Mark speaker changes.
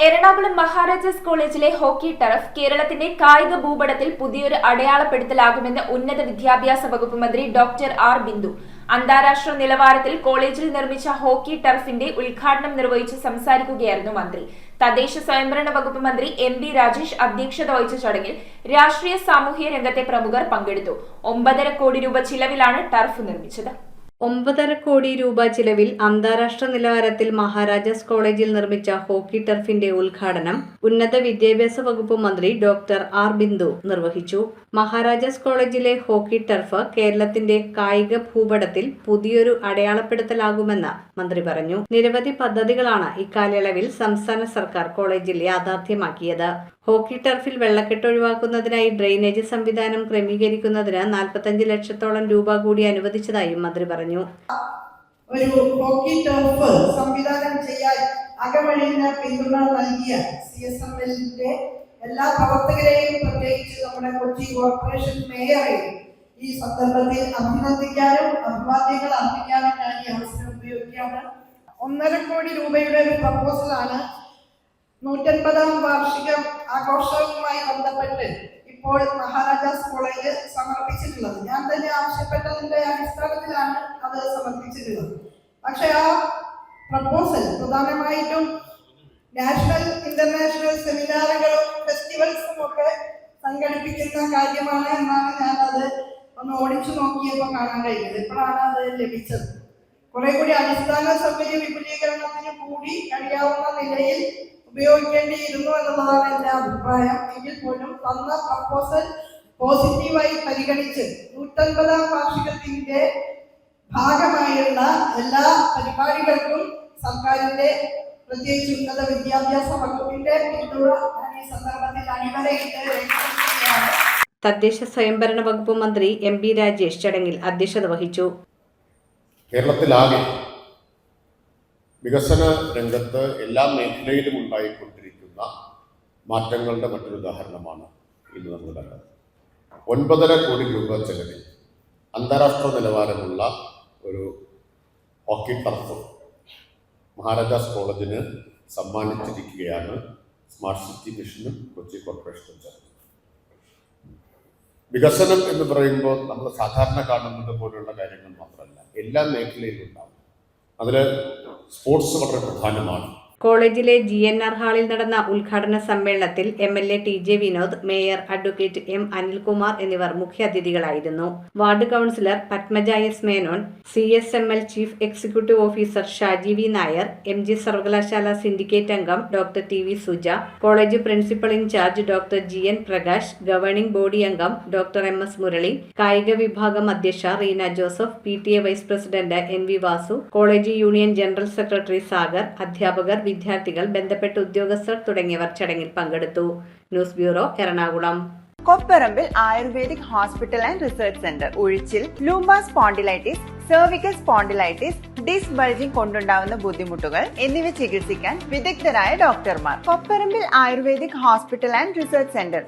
Speaker 1: എറണാകുളം മഹാരാജാസ് കോളേജിലെ hockey turf കേരളത്തിന്റെ കായിക ഭൂപടത്തിൽ പുതിയൊരു അടയാളപ്പെടുത്തലാകുമെന്ന് ഉന്നത വിദ്യാഭ്യാസ വകുപ്പ് മന്ത്രി ഡോക്ടർ ആർ ബിന്ദു. അന്താരാഷ്ട്ര നിലവാരത്തിൽ കോളേജിൽ നിർമ്മിച്ച ഹോക്കി ടർഫിന്റെ ഉദ്ഘാടനം നിർവഹിച്ച് സംസാരിക്കുകയായിരുന്നു മന്ത്രി. തദ്ദേശ സ്വയംഭരണ വകുപ്പ് മന്ത്രി എം.ബി. രാജേഷ് അധ്യക്ഷത വഹിച്ച ചടങ്ങിൽ രാഷ്ട്രീയ സാമൂഹ്യ രംഗത്തെ പ്രമുഖർ പങ്കെടുത്തു. 9.5 കോടി രൂപ ചിലവിലാണ് ടർഫ് നിർമ്മിച്ചത്.
Speaker 2: 9.5 കോടി രൂപ ചിലവിൽ അന്താരാഷ്ട്ര നിലവാരത്തിൽ മഹാരാജാസ് കോളേജിൽ നിർമ്മിച്ച ഹോക്കി ടർഫിന്റെ ഉദ്ഘാടനം ഉന്നത വിദ്യാഭ്യാസ വകുപ്പ് മന്ത്രി ഡോക്ടർ ആർ ബിന്ദു നിർവഹിച്ചു. മഹാരാജാസ് കോളേജിലെ ഹോക്കി ടർഫ് കേരളത്തിന്റെ കായിക ഭൂപടത്തിൽ പുതിയൊരു അടയാളപ്പെടുത്തലാകുമെന്ന് മന്ത്രി പറഞ്ഞു. നിരവധി പദ്ധതികളാണ് ഇക്കാലയളവിൽ സംസ്ഥാന സർക്കാർ കോളേജിൽ യാഥാർത്ഥ്യമാക്കിയത്. ഹോക്കി ടർഫിൽ വെള്ളക്കെട്ട് ഒഴിവാക്കുന്നതിനായി ഡ്രെയിനേജ് സംവിധാനം ക്രമീകരിക്കുന്നതിന് 45 ലക്ഷത്തോളം രൂപ കൂടി അനുവദിച്ചതായും മന്ത്രി പറഞ്ഞു.
Speaker 3: ഒരു ഹോക്കി ടർഫ് സംവിധാനം ചെയ്യാൻ അകമഴിഞ്ഞ പിന്തുണ നൽകിയ CSMLന്റെ എല്ലാ പ്രവർത്തകരെയും, പ്രത്യേകിച്ച് നമ്മുടെ കൊച്ചി കോർപ്പറേഷൻ മേയറെയും ഈ സന്ദർഭത്തിൽ അഭിനന്ദിക്കാനും അഭിവാദ്യങ്ങൾ അർപ്പിക്കാനും ഞാൻ ഈ അവസരം ഉപയോഗിക്കുകയാണ്. 1.5 കോടി രൂപയുടെ ഒരു പ്രപ്പോസലാണ് 150ാം വാർഷിക ആഘോഷവുമായി ബന്ധപ്പെട്ട് ഇപ്പോൾ മഹാരാജാസ് കോളേജ് സമർപ്പിച്ചിട്ടുള്ളത്. ഞാൻ തന്നെ ആവശ്യപ്പെട്ടതിന്റെ അടിസ്ഥാനത്തിലാണ് അത് സമർപ്പിച്ചിട്ടുള്ളത്. പക്ഷെ ആ പ്രപ്പോസൽ പ്രധാനമായിട്ടും നാഷണൽ ഇന്റർനാഷണൽ സെമിനാറുകളും ഫെസ്റ്റിവൽസും ഒക്കെ സംഘടിപ്പിക്കുന്ന കാര്യമാണ് എന്നാണ് ഞാൻ അത് ഒന്ന് ഓടിച്ചു നോക്കിയപ്പോൾ കാണാൻ കഴിഞ്ഞത്. ഇപ്പോഴാണ് അത് ലഭിച്ചത്. കുറെ കൂടി അടിസ്ഥാന സൗകര്യ വിപുലീകരണത്തിന് കൂടി കഴിയാവുന്ന നിലയിൽ ഉപയോഗിക്കേണ്ടിയിരുന്നു എന്നുള്ളതാണ് എൻ്റെ അഭിപ്രായം. എങ്കിൽ പോലും തന്ന പ്രപ്പോസൽ പോസിറ്റീവായി പരിഗണിച്ച് 150ാം വാർഷികത്തിന്റെ ഭാഗമായുള്ള എല്ലാ പരിപാടികൾക്കും സർക്കാരിന്റെ, പ്രത്യേകിച്ച് ഉന്നത വിദ്യാഭ്യാസ വകുപ്പിന്റെ പിന്തുണ ഞാൻ ഈ സന്ദർഭത്തിൽ അണിവരയിട്ട് രേഖപ്പെടുത്തുകയാണ്.
Speaker 2: തദ്ദേശ സ്വയംഭരണ വകുപ്പ് മന്ത്രി എം.ബി. രാജേഷ് ചടങ്ങിൽ അധ്യക്ഷത വഹിച്ചു.
Speaker 4: കേരളത്തിലാകെ വികസന രംഗത്ത് എല്ലാ മേഖലയിലും ഉണ്ടായിക്കൊണ്ടിരിക്കുന്ന മാറ്റങ്ങളുടെ മറ്റൊരു ഉദാഹരണമാണ് ഇന്ന് നമ്മൾ കണ്ടത്. 9.5 കോടി രൂപ ചെലവിൽ അന്താരാഷ്ട്ര നിലവാരമുള്ള ഒരു ഹോക്കി ടർഫ് മഹാരാജാസ് കോളേജിന് സമ്മാനിച്ചിരിക്കുകയാണ് സ്മാർട്ട് സിറ്റി മിഷനും കൊച്ചി കോർപ്പറേഷനും ചേർന്ന്. വികസനം എന്ന് പറയുമ്പോൾ നമ്മൾ സാധാരണ കാണുന്നത് പോലുള്ള കാര്യങ്ങൾ മാത്രമല്ല, എല്ലാ മേഖലയിലും ഉണ്ടാവും. അതിൽ സ്പോർട്സ് വളരെ പ്രധാനമാണ്.
Speaker 2: കോളേജിലെ GNR ഹാളിൽ നടന്ന ഉദ്ഘാടന സമ്മേളനത്തിൽ MLA TJ Vinod, mayor advocate M Anilkumar എന്നിവർ മുഖ്യാതിഥികളായിരുന്നു. Ward councillor Padmaja S Menon, CSML chief executive officer Shaji V Nair, MG സർവകലാശാല സിൻഡിക്കേറ്റ് അംഗം doctor TV Suja, college principal in charge doctor GN Prakash, governing body അംഗം ഡോക്ടർ MS മുരളി, കായിക വിഭാഗം അധ്യക്ഷ Reena Joseph, PTA vice president NV Vasu, college union general secretary Sagar, അധ്യാപകർ, വിദ്യാർത്ഥികൾ, ബന്ധപ്പെട്ട ഉദ്യോഗസ്ഥർ തുടങ്ങിയവർ ചടങ്ങിൽ പങ്കെടുത്തു. News bureau, Ernakulam.
Speaker 5: Kopparambil ayurvedic hospital and research centre. ഉഴിച്ചിൽ, lumbar spondylitis, cervical spondylitis, disc bulging കൊണ്ടുണ്ടാവുന്ന ബുദ്ധിമുട്ടുകൾ എന്നിവ ചികിത്സിക്കാൻ വിദഗ്ധരായ ഡോക്ടർമാർ. Kopparambil ayurvedic hospital and research centre.